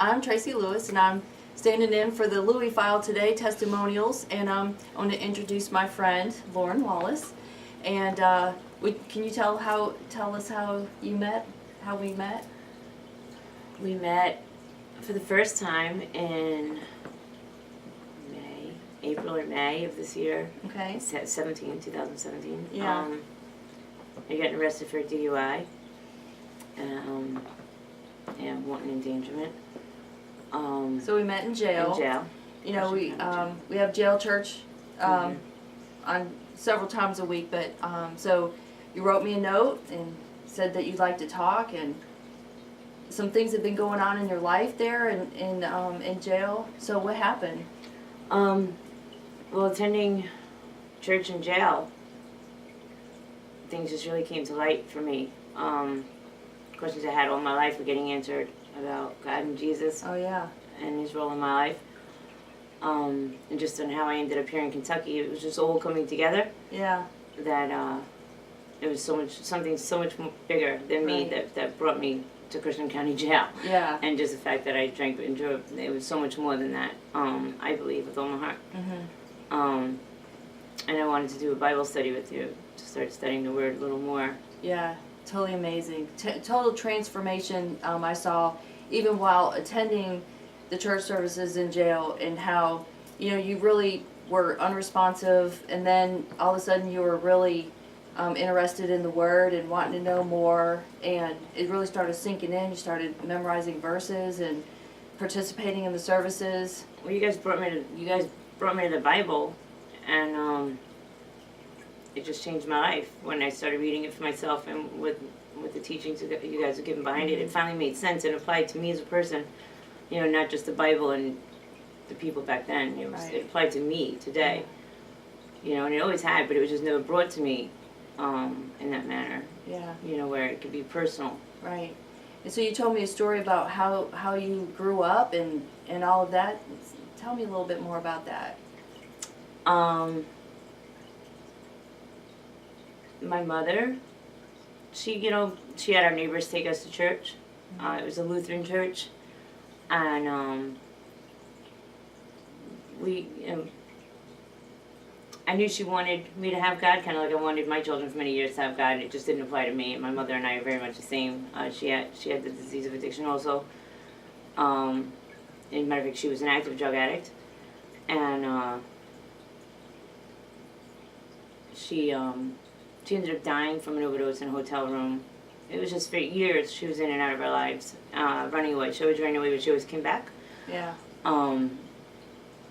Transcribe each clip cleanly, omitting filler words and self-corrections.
I'm Tracy Lewis, and I'm standing in for the Louie file today, Testimonials, and I want to introduce my friend, Wallace. And can you tell us how we met? We met for the first time in April or May of this year. Okay. 2017. Yeah. You're getting arrested for a DUI and wanton endangerment. So we met in jail. In jail. You know, we have jail church on several times a week, but so you wrote me a note and said that you'd like to talk, and some things have been going on in your life there in jail. So what happened? Well, attending church in jail, things just really came to light for me. Questions I had all my life were getting answered about God and Jesus. Oh yeah. And His role in my life. And just on how I ended up here in Kentucky, it was just all coming together. Yeah. That it was something so much bigger than me that brought me to Christian County Jail. Yeah. And just the fact that I drank and drove, it was so much more than that. I believe with all my heart. Mm-hmm. And I wanted to do a Bible study with you, to start studying the Word a little more. Yeah, totally amazing. Total transformation I saw even while attending the church services in jail, and how, you really were unresponsive, and then all of a sudden you were really interested in the Word and wanting to know more, and it really started sinking in. You started memorizing verses and participating in the services. Well, you guys brought me to the Bible, and it just changed my life when I started reading it for myself, and with the teachings that you guys were giving behind it. It finally made sense and applied to me as a person. Not just the Bible and the people back then. It applied to me today. And it always had, but it was just never brought to me in that manner. Yeah. Where it could be personal. Right. And so you told me a story about how you grew up and all of that. Tell me a little bit more about that. My mother, she had our neighbors take us to church. It was a Lutheran church. And I knew she wanted me to have God, kind of like I wanted my children for many years to have God. It just didn't apply to me. And my mother and I are very much the same. She had the disease of addiction also. As a matter of fact, she was an active drug addict. And she ended up dying from an overdose in a hotel room. It was just for years she was in and out of our lives, running away. She always ran away, but she always came back. Yeah. And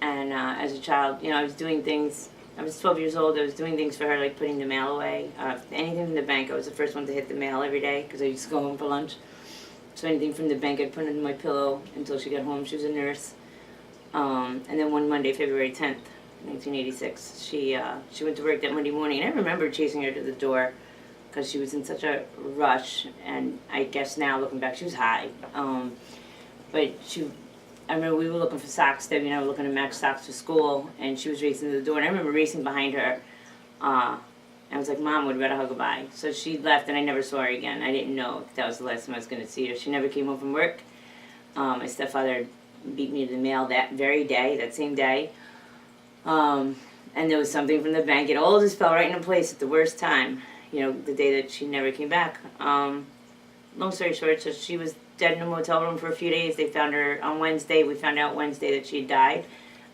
as a child, I was doing things. I was 12 years old. I was doing things for her, like putting the mail away. Anything from the bank, I was the first one to hit the mail every day because I used to go home for lunch. So anything from the bank, I'd put it in my pillow until she got home. She was a nurse. And then one Monday, February 10th, 1986, she went to work that Monday morning. And I remember chasing her to the door because she was in such a rush. And I guess now, looking back, she was high. But I remember we were looking for socks. Debbie and I were looking to match socks for school, and she was racing to the door. And I remember racing behind her. And I was like, Mom, would rather hug goodbye. So she left, and I never saw her again. I didn't know if that was the last time I was going to see her. She never came home from work. My stepfather beat me to the mail that very day, that same day. And there was something from the bank. It all just fell right into place at the worst time, the day that she never came back. Long story short, so she was dead in a motel room for a few days. They found her on Wednesday. We found out Wednesday that she had died,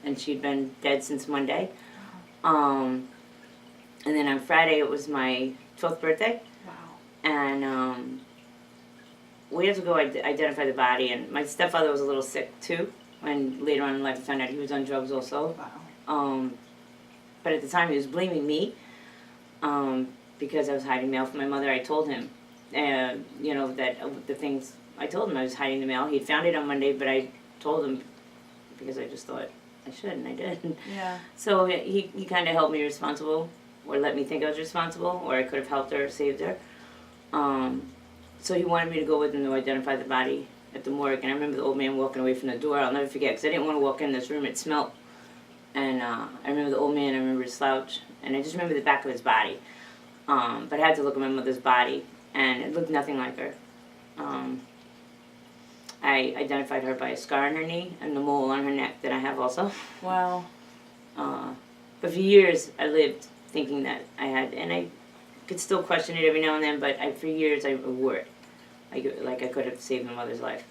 and she'd been dead since Monday. And then on Friday, it was my 12th birthday. Wow. And we had to go identify the body, and my stepfather was a little sick too, and later on in life I found out he was on drugs also. Wow. But at the time he was blaming me because I was hiding mail from my mother. I told him, that the things, I told him I was hiding the mail. He had found it on Monday, but I told him because I just thought I should, and I did. Yeah. So he kind of held me responsible, or let me think I was responsible, or I could have helped her or saved her. So he wanted me to go with him to identify the body at the morgue. And I remember the old man walking away from the door. I'll never forget, because I didn't want to walk in this room. It smelled. And I remember the old man. I remember his slouch. And I just remember the back of his body. But I had to look at my mother's body, and it looked nothing like her. I identified her by a scar on her knee and the mole on her neck that I have also. Wow. But for years I lived thinking that I had, and I could still question it every now and then, but for years I wore it. Like I could have saved my mother's life.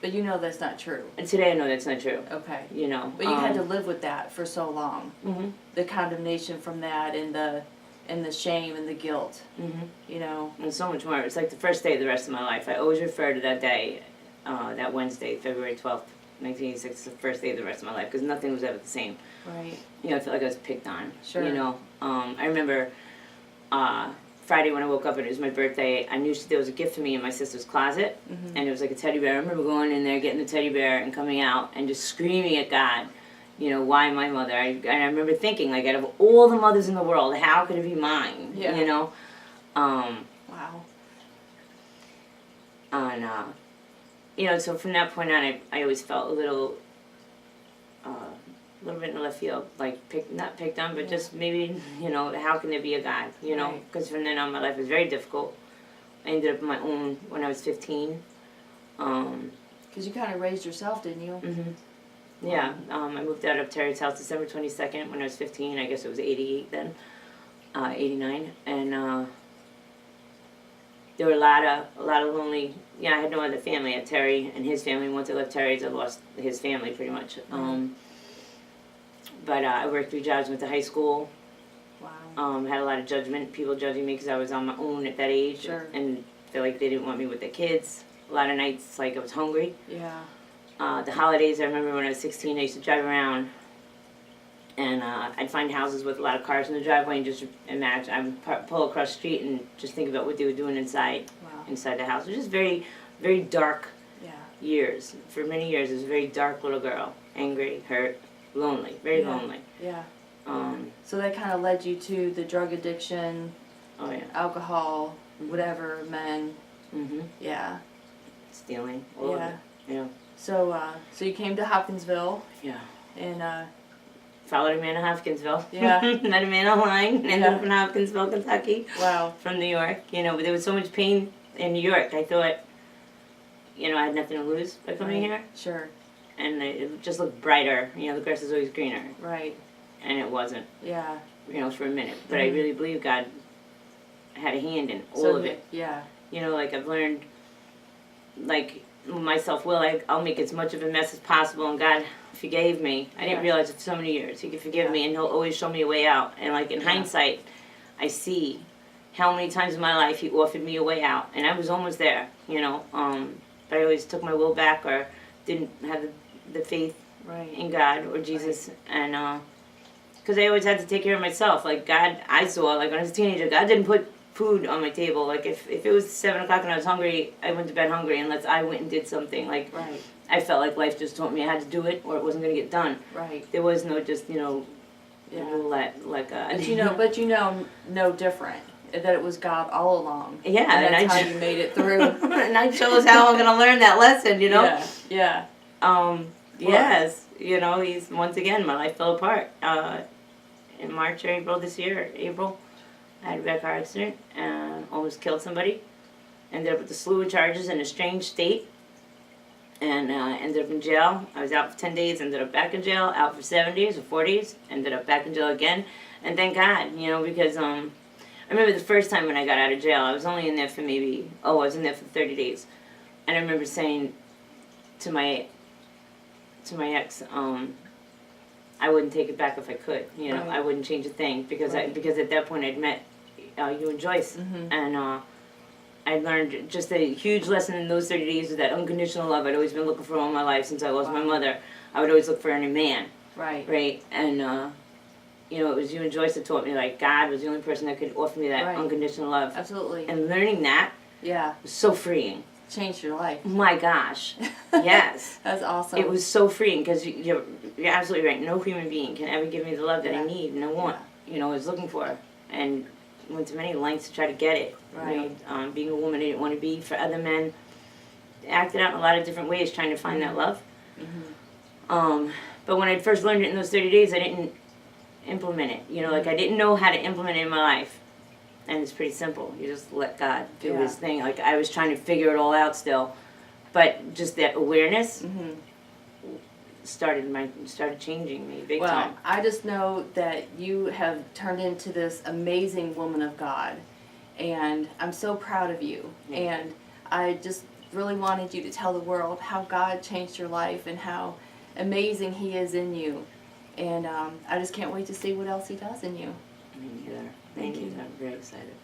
But you know that's not true. And today I know that's not true. Okay. You know. But you had to live with that for so long. Mm-hmm. The condemnation from that and the shame and the guilt. Mm-hmm. You know. And so much more. It's like the first day of the rest of my life. I always refer to that day, that Wednesday, February 12th, 1986, as the first day of the rest of my life, because nothing was ever the same. Right. You know, I felt like I was picked on. Sure. You know. I remember Friday when I woke up and it was my birthday, I knew there was a gift for me in my sister's closet, and it was like a teddy bear. I remember going in there, getting the teddy bear, and coming out and just screaming at God, you know, why my mother? And I remember thinking, like, out of all the mothers in the world, how could it be mine? Yeah. You know? Wow. And, you know, so from that point on, I always felt a little bit in the left field, like not picked on, but just maybe, you know, how can there be a God, you know? Because from then on, my life was very difficult. I ended up on my own when I was 15. Because you kind of raised yourself, didn't you? Mm-hmm. Yeah, I moved out of Terry's house December 22nd when I was 15. I guess it was 88 then, 89, and there were a lot of lonely. Yeah, I had no other family. I had Terry and his family. Once I left Terry's, I lost his family pretty much. But I worked 3 jobs, went to high school. Wow. Had a lot of judgment, people judging me because I was on my own at that age. Sure. And feel like they didn't want me with their kids. A lot of nights, like, I was hungry. Yeah. The holidays, I remember when I was 16, I used to drive around. And I'd find houses with a lot of cars in the driveway and just imagine, I would pull across the street and just think about what they were doing inside the house. It was just very, very dark years. For many years, I was a very dark little girl. Angry, hurt, lonely, very lonely. Yeah. So that kind of led you to the drug addiction, alcohol, whatever, men. Mm-hmm. Yeah. Stealing, all of it. Yeah. So you came to Hopkinsville. Yeah. And followed a man in Hopkinsville. Yeah. Met a man online. Ended up in Hopkinsville, Kentucky. Wow. From New York. You know, but there was so much pain in New York. I thought, you know, I had nothing to lose by coming here. Sure. And it just looked brighter. You know, the grass is always greener. Right. And it wasn't. Yeah. You know, for a minute. But I really believe God had a hand in all of it. Yeah. You know, like I've learned, like, my self-will, I'll make as much of a mess as possible, and God forgave me. I didn't realize it for so many years. He could forgive me, and He'll always show me a way out. And, like, in hindsight, I see how many times in my life He offered me a way out. And I was almost there, you know. But I always took my will back or didn't have the faith in God or Jesus. And, because I always had to take care of myself. Like, God, I saw, like, when I was a teenager, God didn't put food on my table. Like, if it was 7 o'clock and I was hungry, I went to bed hungry unless I went and did something. Like, I felt like life just told me I had to do it or it wasn't going to get done. Right. There was no just, you know, roulette, like But you know, no different. That it was God all along. Yeah. And that's how you made it through. And I chose how I'm going to learn that lesson, you know? Yeah. Yes. You know, He's, once again, my life fell apart. In March or April this year, I had a bad car accident and almost killed somebody. Ended up with a slew of charges in a strange state. And ended up in jail. I was out for 10 days, ended up back in jail, out for 7 days or 4 days, ended up back in jail again. And thank God, you know, because I remember the first time when I got out of jail, I was only in there for I was in there for 30 days. And I remember saying to my ex, I wouldn't take it back if I could, you know. I wouldn't change a thing because because at that point I'd met you and Joyce, and I learned just a huge lesson in those 30 days of that unconditional love I'd always been looking for all my life since I lost my mother. I would always look for in a man, right, and you know, it was you and Joyce that taught me, like, God was the only person that could offer me that unconditional love. Absolutely. And learning that was so freeing. Changed your life. My gosh. Yes. That's awesome. It was so freeing because you're absolutely right. No human being can ever give me the love that I need and I want. You know, I was looking for. And went to many lengths to try to get it. Right. You know, being a woman I didn't want to be for other men. Acted out in a lot of different ways trying to find that love. But when I first learned it in those 30 days, I didn't implement it. You know, like I didn't know how to implement it in my life. And it's pretty simple. You just let God do His thing. Like I was trying to figure it all out still. but just that awareness Mm-hmm. started changing me big Well, time. I just know that you have turned into this amazing woman of God, and I'm so proud of you. Yeah. And I just really wanted you to tell the world how God changed your life and how amazing He is in you. And I just can't wait to see what else He does in you. Me neither. Thank you. I'm very excited.